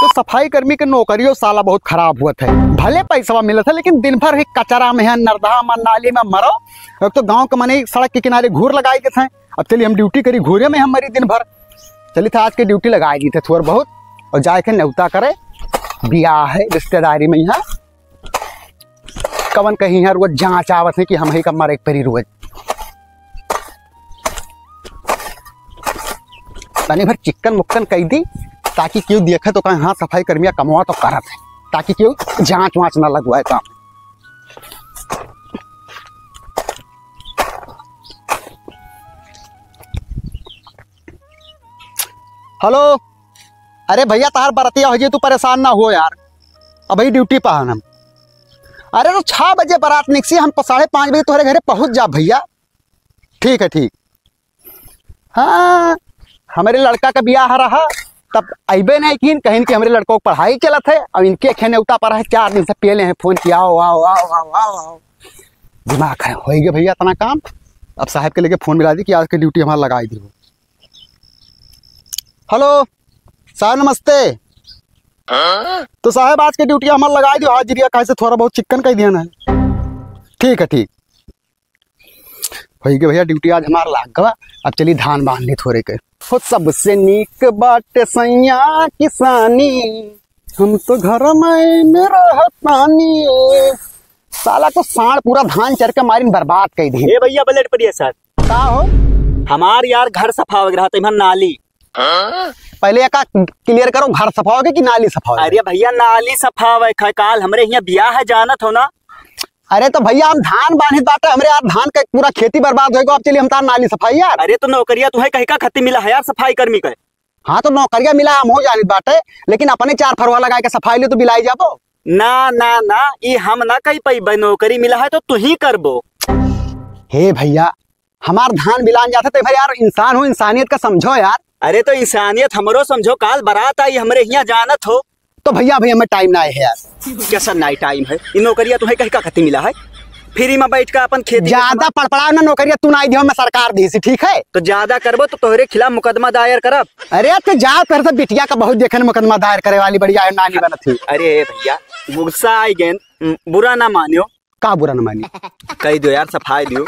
तो सफाई कर्मी के नौकरियों साला बहुत खराब हुआ था। भले पैसा मिला था लेकिन दिन भर कचरा में नरदा में नाली में मरो। अब तो गांव के मने सड़क के किनारे घूर लगाए के थे। अब चलिए हम ड्यूटी करी घूरे में हम मरी दिन भर। चलिए था आज के ड्यूटी लगाए दी थे थोड़ा बहुत और जाए के न्योता करे बियाह है रिश्तेदारी में। यहाँ कवन कहीं है रोज जाँच आवत है कि हम ही का मरे परी रोज तनी भर चिक्कन मुक्कन कह दी ताकि क्यों देखे तो कहीं हाँ सफाई कर्मिया कमवा तो करत है ताकि क्यों जांच वाँच ना लगवाए काम। हेलो, अरे भैया तार बरतिया हो जी तू परेशान ना हो यार। अब भाई ड्यूटी पर हम अरे तो 6 बजे बारात निकसी हम 5:30 बजे तुम्हारे घरे पहुंच जा भैया। ठीक है ठीक। हाँ हमारे लड़का का ब्याह रहा तब अबे नहीं कि कहीं कि हमारे लड़कों को पढ़ाई चलत है और इनके खेने उता पर है 4 दिन से पहले हैं फोन किया आओ आओ आओ आओ आओ आओ। दिमाग है हो गया भैया इतना काम। अब साहब के लेके फोन मिला दी कि आज की ड्यूटी हमारा लगाई दी। हेलो साहब नमस्ते। तो साहब आज की ड्यूटी हमारा लगाई दी हाजिरिया कैसे थोड़ा बहुत चिकन का ही देना है। ठीक है ठीक हो गया भैया ड्यूटी आज हमारा लाग गवा। अब चलिए धान बांध ली थोड़े के। हो सबसे नीक बाटे सैया किसानी हम तो घर में रहतानी। साला को सांड पूरा धान चर के मारी बर्बाद कर दी। भैया ब्लेड पड़िए सर का हो हमार यार घर सफा वगैरह तो नाली पहले का क्लियर करो घर सफा होगे कि नाली सफा होगे। अरे भैया नाली सफा है काल हमरे यहाँ ब्याह है जानत हो ना। अरे तो भैया हम धान बांधित बाटे हमरे यार धान का पूरा खेती बर्बाद होगा। अब चलिए हम तार नाली सफाई यार। अरे तो नौकरिया तुम्हें कहीं का खत्ती मिला है यार सफाई कर्मी का। हाँ तो नौकरिया मिला हम हो जानित बाटे लेकिन अपने 4 फरवा लगा के सफाई ले तो बिलाई जाबो ना ना ना ये हम ना कही पाई नौकरी मिला है तो तू ही करबो। हे भैया हमार धान बिलान जाते तो भाई यार इंसान हो इंसानियत का समझो यार। अरे तो इंसानियत हमरो समझो काल बारात आई हमरे यहाँ जानत हो। तो भैया भैया हमें टाइम ना है यार। कैसा नाई टाइम है इन नौकरिया तुम्हें कहीं का खत्ती मिला है फ्री में बैठ कर अपन खेती ज्यादा पड़पड़ा ना नौकरिया तू ना दियो मैं सरकार दी सी ठीक है। तो ज्यादा करबो तो तोहरे खिलाफ मुकदमा दायर करब। अरे तो जाओ कर से बिटिया का बहुत देखने मुकदमा दायर करे वाली बढ़िया नानी बनत थी। अरे भैया गुस्सा आई गेन बुरा ना मानियो। का बुरा ना मानी कह दो यार सफाई दियो।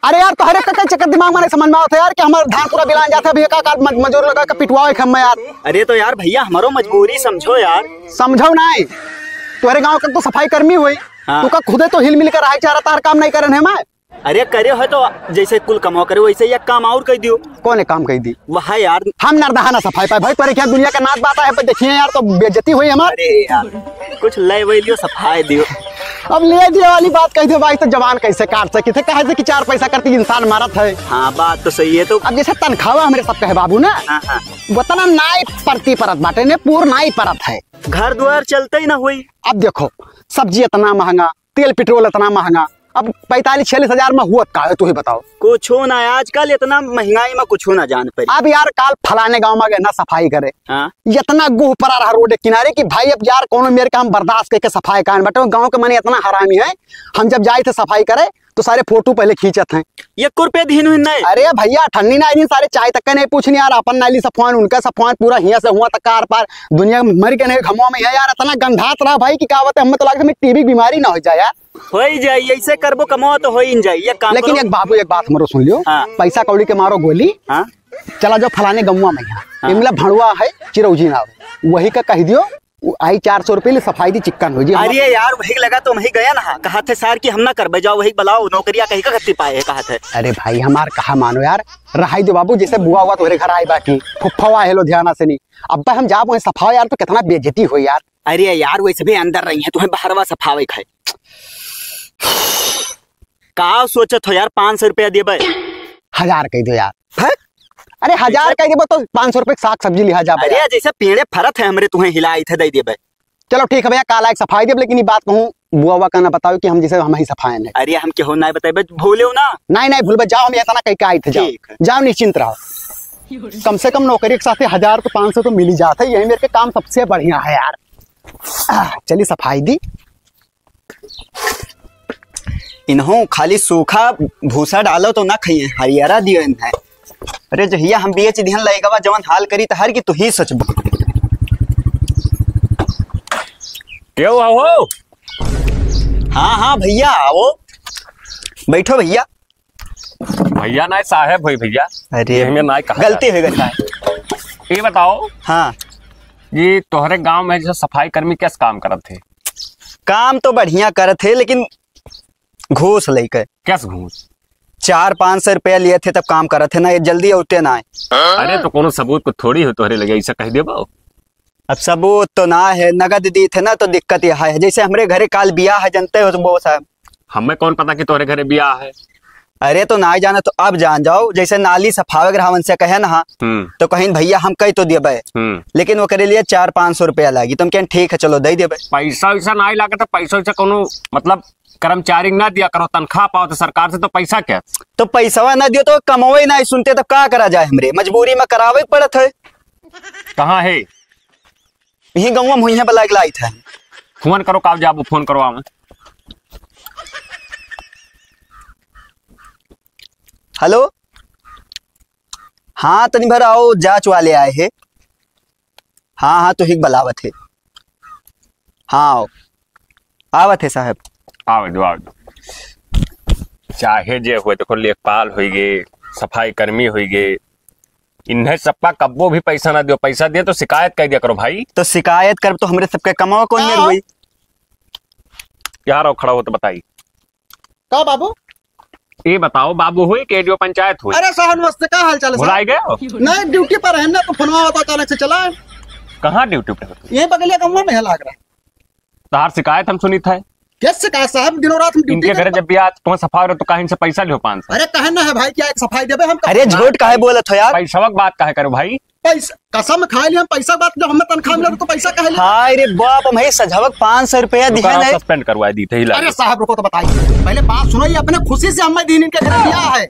अरे यार तो हर एक का चक्कर दिमाग में समझ में आता यार कि हमारा धान पूरा बिलान जाता है भैया का मजदूर लगा के पिटवाओ खम में यार। अरे तो यार भैया हमारो मजबूरी समझो यार। समझो ना तुम्हारे गांव का तो सफाई कर्मी हुई। हाँ। तू का खुदे तो हिल मिल कर आए चारा तार काम नहीं करन है मैं। अरे करे हो तो जैसे कुल कमाओ करे वैसे एक काम और कह दियो। कौन है काम कह दी वह यार हम नरदहा ना सफाई पाए भाई पर क्या दुनिया का नाच बात है देखिए यार तो बेइज्जती हुई हमारी। अरे यार कुछ ले वही लियो सफाई दियो। अब ले दिए वाली बात कह दो भाई तो जवान कैसे काट सके थे कहे से कि 4 पैसा करती इंसान मारत है। हाँ बात तो सही है। तो अब जैसे तनख्वाह हमारे सब कहे बाबू ना वतना नाई परती परत बाटे ने पूर नाई परत है। घर द्वार चलते ही ना हुई। अब देखो सब्जी इतना महंगा तेल पेट्रोल इतना महंगा अब 45-46 हजार में हुआ का है तू ही बताओ। कुछ हो ना आजकल इतना महंगाई में कुछ हो ना जान पड़ी। अब यार काल फलाने गांव में गए ना सफाई करे। हाँ? इतना गुह पड़ा रहा रोड किनारे कि भाई अब यार कोनो मेरे का हम बर्दाश्त करके सफाई कान बटे गांव के मने इतना हरामी है। हम जब जाए थे सफाई करे तो सारे फोटो पहले खींचत हैं। ये रुपये दिन नहीं। अरे भैया ठंडी ना दिन सारे चाय तक का नहीं पूछनी यार अपन नाली सफान उनका सफान पूरा हिया से हुआ तक कार पार दुनिया में मर के नहीं घमवा में है यार इतना गंधात रहा भाई की कहावत है। हमें तो लगता है टीबी बीमारी ना हो जाए यार। हो ही जाए ऐसे करबो कमाओ तो हो ही जाए काम। लेकिन एक बाबू एक बात हमारो सुन लियो। हाँ। पैसा कौड़ी के मारो गोली। हाँ? चला जाओ फलाने गमुआ में यहाँ इमला भड़ुआ है चिरौजी ना वही का कह दियो आई 400 रुपये सफाई दी चिक्कन हो जी। अरे यार वही लगा तो वही गया ना कहा थे सर कि हम ना कर जाओ वही बुलाओ नौकरिया कहीं का खत्ती पाए कहा थे। अरे भाई हमार कहा मानो यार रहाई दो बाबू जैसे बुआ हुआ तुम्हारे घर आए बाकी फुफ्फा हेलो ध्यान से नहीं अब हम जा वही सफाओ यार तो कितना बेइज्जती हो यार। अरे यार वैसे भी अंदर रही है तुम्हें बाहरवा सफावे खाए का सोचत हो यार 500 रुपया देबे 1000 कह दो यार। अरे 1000 कह देबो तो 500 रुपये साग सब्जी लिहा जा। अरे जैसे पेड़े फरत है हमरे तुम्हें हिलाई थे दे देबे। चलो ठीक है भैया काला एक सफाई देब लेकिन ये बात कहूँ बुआ हुआ कहना बताओ कि हम जैसे हम ही सफाए है। अरे हम क्यों ना बताए भूले ना। नहीं भूल जाओ हम इतना कहीं आए थे जाओ निश्चिंत रहो। कम से कम नौकरी के साथ 1000 तो 500 तो मिल ही जाता है। यही मेरे के काम सबसे बढ़िया है यार। चलिए सफाई दी इन्हों खाली सूखा भूसा डालो तो ना खाइए हरियारा दियो है। अरे जहिया हम बेच दिहन लगेगा जवन हाल करी तो हर की तू ही सच क्यों हो? हाँ हाँ भैया आओ, बैठो भैया। भैया ना साहब हुई भैया। अरे हमें ना कहा गलती हो गई साहब। ये बताओ हाँ, ये तोहरे गांव में जो सफाई कर्मी कैसे काम करत थे? काम तो बढ़िया करे थे, लेकिन घूस लेके कैसे घूस? 400-500 रुपया लिए थे तब काम करे थे ना, ये जल्दी उठते ना आए। अरे तो कोनो सबूत को थोड़ी हो तोहरे लगे ऐसा कह दे बाओ। अब सबूत तो ना है, नगद दी थे ना, तो दिक्कत यह है। जैसे हमारे घरे काल बियाह है, जानते हो तो वो साहब। हमें कौन पता कि तोहरे घरे ब्याह है? अरे तो ना जाना तो अब जान जाओ। जैसे नाली सफावे ग्राहवन से कहे ना तो कहीं भैया हम कही तो देबे, लेकिन वो करे लिए 400-500 रुपया लागी। तुम कहें ठीक है चलो दे देबे। पैसा वैसा ना लागे तो पैसा वैसा कोनो मतलब कर्मचारी ना दिया करो, तनख्वाह पाओ तो सरकार से, तो पैसा क्या? तो पैसा ना दियो तो कमावे ना सुनते तब का करा जाए, हमरे मजबूरी में करावे पड़त है। कहाँ है? यही गाँव में हुई है बला लाई था। फोन करो, काब जाबो फोन करो आवे। हेलो, हाँ तनी भर आओ, जांच वाले आए हैं। हाँ हाँ तो ही बलावत है। हाँ आओ, आवत है साहब। आओ दो आओ दो। चाहे जे हुए देखो, लेखपाल हो गए, सफाई कर्मी हो गए, इन्हें सबका कब्बो भी पैसा ना दियो। पैसा दिए तो शिकायत कर दिया करो भाई। तो शिकायत कर तो हमरे सबके कमाओ कौन मेरे हुई। यार आओ खड़ा हो तो बताइए। का बाबू? ये बताओ बाबू हुई कि एडीओ पंचायत हुई? अरे साहब नमस्ते, क्या हाल चाल है? भुलाए गए हो? नहीं, ड्यूटी पर है ना, तो फोनवा होता अचानक से चला। कहाँ ड्यूटी पे होती? ये बगलिया गाँव में है लाग रहा है। तार शिकायत हम सुनी था। कैसे कहा साहब, दिनों रात हम ड्यूटी इनके घरे जब भी आज तुम्हें सफाई हो तो कहीं से पैसा लियो 500। अरे कहना है भाई क्या एक सफाई देवे हम? अरे झूठ काहे बोलत हो यार। पैसा वक्त बात काहे करो भाई? पैसा कसम खा लिया हम, पैसा बात जब हमें तनख्वाह मिला तो पैसा कहे लिया। हाय रे बाप, हम सजावक 500 रुपया दिया है। सस्पेंड करवा दी थे। अरे साहब रुको तो बताइए, पहले बात सुनो। ये अपने खुशी से हमें दीन इनके घर दिया है।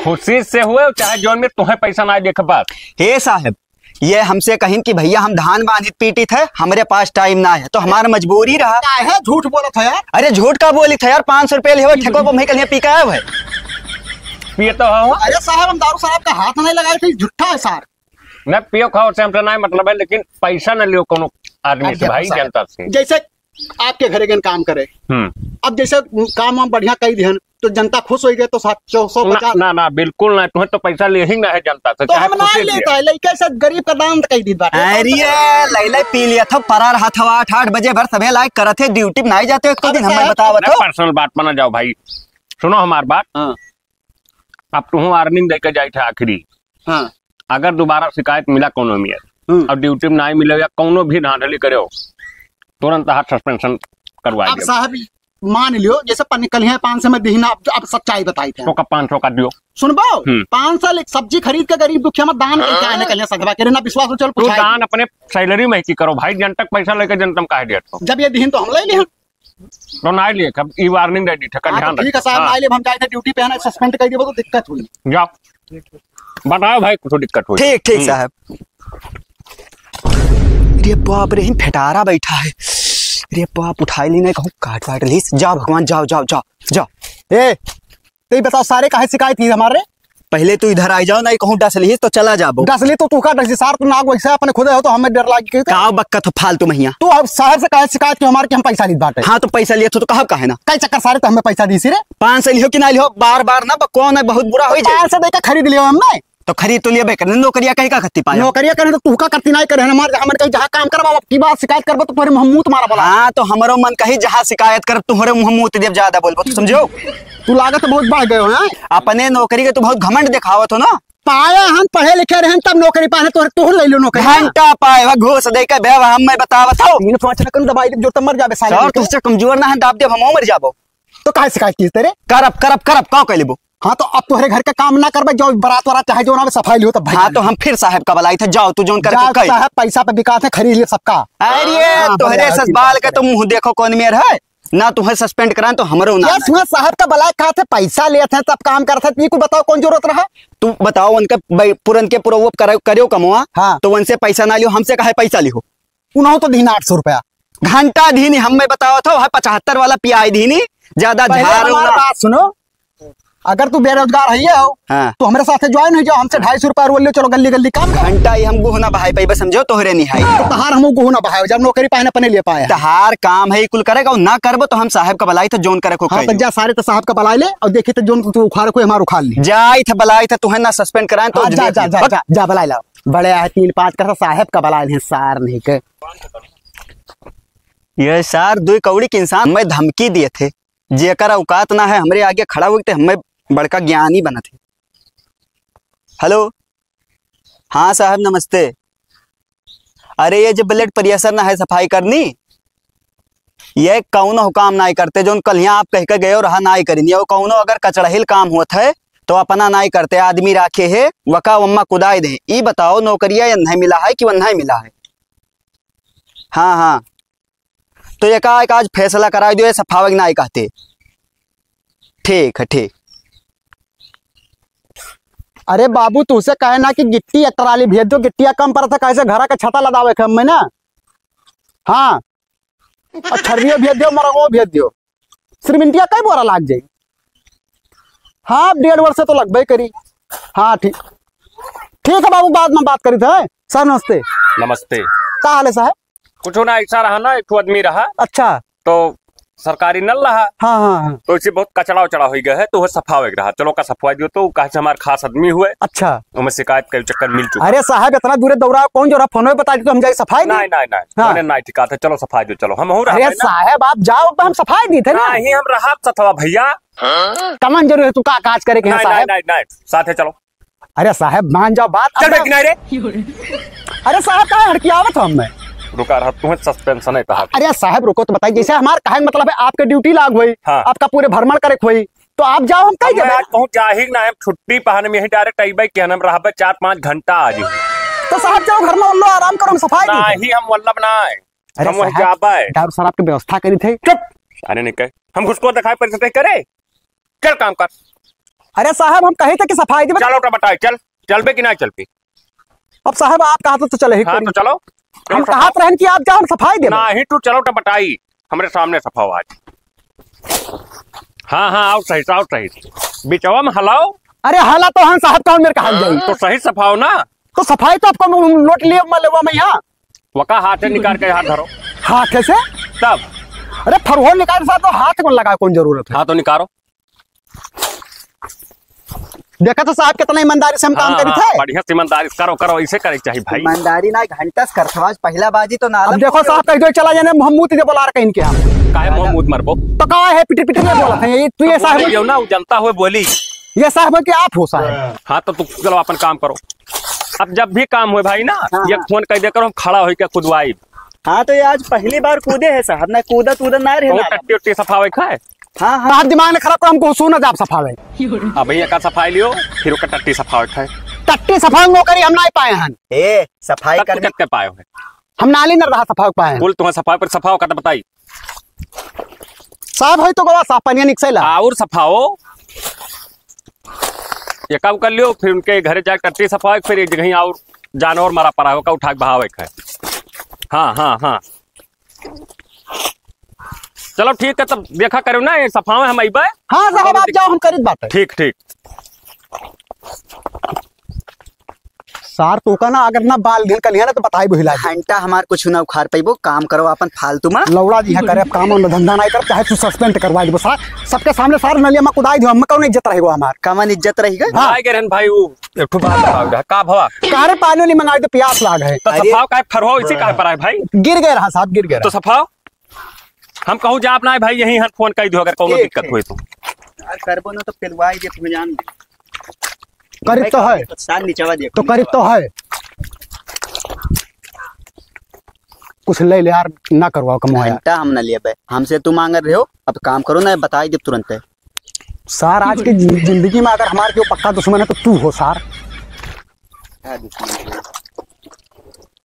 खुशी से हुए चाहे जौन में तुम्हें पैसा ना देख बात। हे साहब, ये हमसे कहीं कि भैया हम धान बांधित पीटी थे, हमारे पास टाइम ना है, तो हमारा मजबूरी रहा। है झूठ बोला था यार। अरे झूठ का बोली था यार, 500 रुपया लिया ठेको को मैं कल पी का है। पिए तो हो? अरे साहब हम दारू साहब का हाथ नहीं लगाए थे, झूठा है सार। न पियो खाओ से हमसे ना मतलब है, लेकिन पैसा न लियो कोनो आदमी से भाई, जनता से। जैसे आपके घरे गन काम करे, अब जैसे काम हम बढ़िया कही दिहन तो जनता खुश हो गए तो 750 ना ना बिल्कुल ना, तुम्हें तो पैसा ले ही ना है जनता से। तो हम नहीं लेता है, लड़के से गरीब का दान कही दी बात। अरे लैला पी लिया था, परा रहा था 8 बजे भर सभी लाइक करत थे, ड्यूटी में नहीं जाते एक तो दिन हमें बतावत हो। पर्सनल बात माना जाओ भाई, सुनो हमारी बात। अब तुम वार्निंग देकर जाए थे आखिरी। अगर दोबारा शिकायत मिला कोनो में और ड्यूटी में नहीं मिले या कोनो भी धांधली करे तुरंत हाथ सस्पेंशन करवाएंगे। अब साहब मान लियो जैसे कल 500 में दीना, अब सच्चाई बताई थे तो का 500 का दियो। सुनबो 500 एक सब्जी खरीद के गरीब दुखिया में दान करके कल सगवा करे ना, विश्वास हो चल तू दान अपने सैलरी में ही करो भाई, जनतक पैसा लेकर जनतम काहे देत हो? जब ये दीन तो हम ले लिए तो नहीं लिए, कब ई वार्निंग दे दी था, ध्यान रख। ठीक है साहब, ना ले हम जाए थे ड्यूटी पे, है ना सस्पेंड कर दिया तो दिक्कत हुई। जाओ बताओ भाई कुछ दिक्कत हुई? ठीक ठीक साहब। अरे बाप रे, फेटारा बैठा है। अरे बाप उठाई ली नहीं, कहूँ काट वाट ली। जाओ भगवान, जाओ जाओ जाओ जाओ। ए तो बताओ सारे काहे शिकायत की हमारे? पहले तू इधर आई जाओ, नहीं कहूँ डस ली तो चला जाबो। डस ली तो तू का डसी सार, तू नाग वैसे अपने खुद हो तो हमें डर लागी का बक्का तो फालतू महिया। तू अब साहब से काहे शिकायत की हमारे कि हम पैसा ली बाटे? हाँ तो पैसा लिया तो कहा कहे ना, कई चक्कर सारे तो हमें पैसा दी सी रे। 500 लियो कि ना लियो, बार बार ना कौन है, बहुत बुरा हो जाए। 500 देकर खरीद लियो हमने, तो खरीद तो लिया बेकर, नौकरिया कहीं का खत्ती पाया। नौकरिया करे तो तू का करती नहीं करे, हमारे हमारे कहीं जहाँ काम करवा की बात शिकायत करबो तो तोरे मुंह तुम्हारा बोला। हाँ तो हमारो मन कहीं जहाँ शिकायत कर तुम्हारे मुंह देव ज्यादा बोलबो, तो समझो तू लागत बहुत बढ़ गए हो। अपने नौकरी के तू बहुत घमंड दिखावत हो ना। पाया हम पढ़े लिखे रहे तब नौकरी पाए तो तू ले लो नौकरी। घंटा पाए घूस दे के बेवा हम मैं बतावत हो। 3-5 रकम दवाई जो तब मर जाबे साले। और तुझसे कमजोर ना है, दाब दे हम मर जाबो। तो काहे शिकायत की तेरे? करब करब करब का कह लेबो। हाँ तो अब तुम्हारे घर का काम ना करबे, जो बारात वारात चाहे जो ना सफाई लियो तब। हाँ तो हम फिर साहब का बलाई थे, जाओ तू जोन कर साहब पैसा पे बिकाते खरीद लियो सबका। अरे तोहरे ससबाल के तो मुंह देखो कौन मेर है ना, तुम्हें सस्पेंड कराएं तो हमरो ना। यार साहब का बलाई कहा थे, पैसा लिए थे तब काम करते थे, को बताओ कौन जरूरत रहा? तू बताओ उनके पुरन के पूरा करियो कमवा। हाँ तो उनसे पैसा ना लियो, हमसे कहे पैसा लियो। उन्होंने तो दीना 800 रुपया घंटा धीनी हमें बताओ था, 75 वाला पियाई धीनी ज्यादा ध्यान। बात सुनो, अगर तू बेरोजगार है हो हाँ। तो हमारे साथ ज्वाइन हो जाओ, हमसे 250 रुपया रोल ले चलो, गली गली काम कर। घंटा ही हम गुहना बहाई पाई, बस समझो तोहरे नहीं है। तो तहार हम गुहना बहायो, जब नौकरी पाए अपने लिए पाए। तहार काम है कुल करेगा, ना करबो तो हम साहब का बलाई था जोन करे को। हाँ, तो जा सारे तो साहब का बलाई ले और देखी तो जोन तू उखाड़ को हमार उखाड़ ली। जाई था बलाई था तुहे ना सस्पेंड कराए तो जा जा जा जा, जा बलाई लाओ। बड़े आए 3-5 का साहब का बलाई है सार नहीं के। ये सार दुई कौड़ी के इंसान मैं धमकी दिए थे, जेकर औकात ना है हमरे आगे खड़ा हुए थे, हमें बड़का ज्ञानी बना थे। हेलो, हाँ साहब नमस्ते। अरे ये जो ब्लड प्रेशर ना है सफाई करनी, ये कौनो हुकाम ना करते जो कल यहाँ आप कह के गए और रहा ना करी। वो कौनो अगर कचड़हिल काम होता है तो अपना ना करते, आदमी राखे है वका वम्मा कुदाई दे। ये बताओ नौकरिया या नहीं मिला है कि वह नहीं मिला है? हाँ हाँ, तो ये का आज फैसला करा दो, सफावक ना कहते। ठीक है ठीक। अरे बाबू तुझसे कहे ना कि गिट्टी ट्राली भेज दो, गिट्टिया कम पड़ा था, कैसे घर का छता लदावे खम में ना। हाँ, छरियो भेज दो, मरगो भेज दो, सिरमिंटिया कई बोरा लाग जाये। हाँ 1.5 वर्ष से तो लगभग करी। हाँ ठीक ठीक है बाबू, बाद में बात करी थे। सर नमस्ते। नमस्ते। का हाल है साहब? कुछ ना ऐसा रहा ना, एक आदमी रहा अच्छा, तो सरकारी नल रहा। हाँ हाँ हाँ, तो इसे बहुत कचड़ा उचड़ा हो गया है, तो वह सफावे रहा। चलो का सफाई दियो, तो कहा हमारे खास आदमी हुए। अच्छा, हमें शिकायत का चक्कर मिल चुका। अरे साहब इतना दूर दौड़ा कौन जो रहा, फोन में बता दी तो हम जाए सफाई नहीं नहीं नहीं, हाँ। मैंने नहीं ठिका था। चलो सफाई दो, चलो हम हो रहा। अरे साहब आप जाओ, हम सफाई दी थे ना। नहीं हम रहा सथवा भैया। कमन जरूर है तू का काज करे के नहीं साहब। नहीं नहीं, साथ है चलो। अरे साहब मान जाओ बात। चल बे किनारे। अरे साहब कहा हड़कियावत हम मैं रुका रहा, तुम्हें सस्पेंशन है कहा। अरे साहब रुको तो बताइए, जैसे हमारे कहे मतलब है आपके ड्यूटी लाग हुई, हाँ। आपका पूरे भ्रमण करे हुई, तो आप जाओ हम कहीं आज पहुंच जाहिर ना, हम छुट्टी पहन में यही डायरेक्ट आईबे के हम रहा 4-5 घंटा आज ही। तो साहब जाओ घर में लो, आराम करो, हम सफाई दी थे। नहीं हम वल्लभ ना है, अरे हम वही साहब, जाबे। डॉक्टर साहब आपकी व्यवस्था करी थे। चुप, अरे नहीं कहे हम घुसको दिखाई परिस्थिति करे। चल काम कर। अरे साहब हम कहे थे कि सफाई दी। चलो बताए, चल चल बे कि नहीं चल पी। अब साहब आप कहा तो चले ही हाँ करी। तो चलो। हम कहा रहन कि आप जाओ हम सफाई दे। नहीं तू चलो बताई, हमारे सामने सफाओ आज। हाँ हाँ आओ सही, आओ सही, बिचवा में हलाओ। अरे हाला तो हम साहब कौन मेरे कहा जाई, तो सही सफाओ ना। तो सफाई तो आपको नोट लिए मैं यहाँ वका हाथ निकाल के हाथ धरो। हाथ से तब अरे फरहो निकाल साहब, तो हाथ को लगा कौन जरूरत है। हाँ तो निकालो। देखा तो साहब कितना ईमानदारी से हम काम करी थे। बढ़िया से ईमानदारी करो करो, इसे करे चाहिए भाई। ईमानदारी ना घंटा करता पहला बाजी तो ना। अब देखो साहब कहीं चला जाने मोहम्मद दे बोला कहीं के हम काहे मोहम्मद मरबो तो कहा है पिटी पिटी में बोला था ये तू ये साहब यो ना जनता हुए बोली ये साहब कि आप हो साहब। हाँ तो तू चलो अपन काम करो। अब जब भी काम हुए भाई ना, ये फोन कर दे करो, हम खड़ा होके खुदवाई। हाँ तो ये आज पहली बार कूदे है साहब, ना कूदा तूदा ना रहे। टट्टी उट्टी सफावे खाए। हाँ हाँ आप दिमाग ने खराब कर हमको सुना जाप सफावे। अब भैया का सफाई लियो, फिर का टट्टी सफावे खाए। टट्टी सफाई नो करी हम ना पाए हैं। ए सफाई करने के पाए हुए हम नाली न रहा सफाई पाए बोल, तुम्हें सफाई पर सफाओ का बताई साहब है तो गवा साफ पानी निकसेला और सफाओ। ये काम कर लियो, फिर उनके घरे जाके टट्टी सफाई, फिर एक जगह और जानवर मरा पड़ा होगा उठा के बहावे खाए। हाँ हाँ हाँ चलो ठीक है, तब देखा करो ना ये सफावे हम अइबे। हाँ साहब आप जाओ हम करीत बात है। ठीक ठीक। सार तो का ना अगर ना बाल गिल कलिया ना तो बताई बुहिला घंटा हमार कुछ ना उखाड़ पाइबो, काम करो अपन फालतू में। लौड़ा जी करे अब काम में धंधा नहीं कर, चाहे तू सस्पेंड करवा दो सार सबके सामने, सार नलिया में कुदाई दो, हम कौन इज्जत रहेगा हमार कमन इज्जत रहेगा। हाँ गेरन भाई वो एक ठो बात बताओ का भवा कारे पानी नहीं मंगाई तो प्यास लाग है। तो सफाओ का फरहो इसी का पर है भाई। गिर गए रहा साहब गिर गए तो सफाओ हम कहूँ जा अपना भाई यही हर फोन कर दो अगर कोनो दिक्कत हुई तो। करबो ना तो पिलवाई दे तुम जान दे। करीब तो है साल नीचवा दे तो करीब तो है, कुछ ले ले यार ना करवाओ कमाया। घंटा हम ना लिए हमसे तुम मांग रहे हो, अब काम करो ना बताई दे तुरंत। सार आज की जिंदगी में अगर हमारे जो पक्का दुश्मन है तो तू हो सार।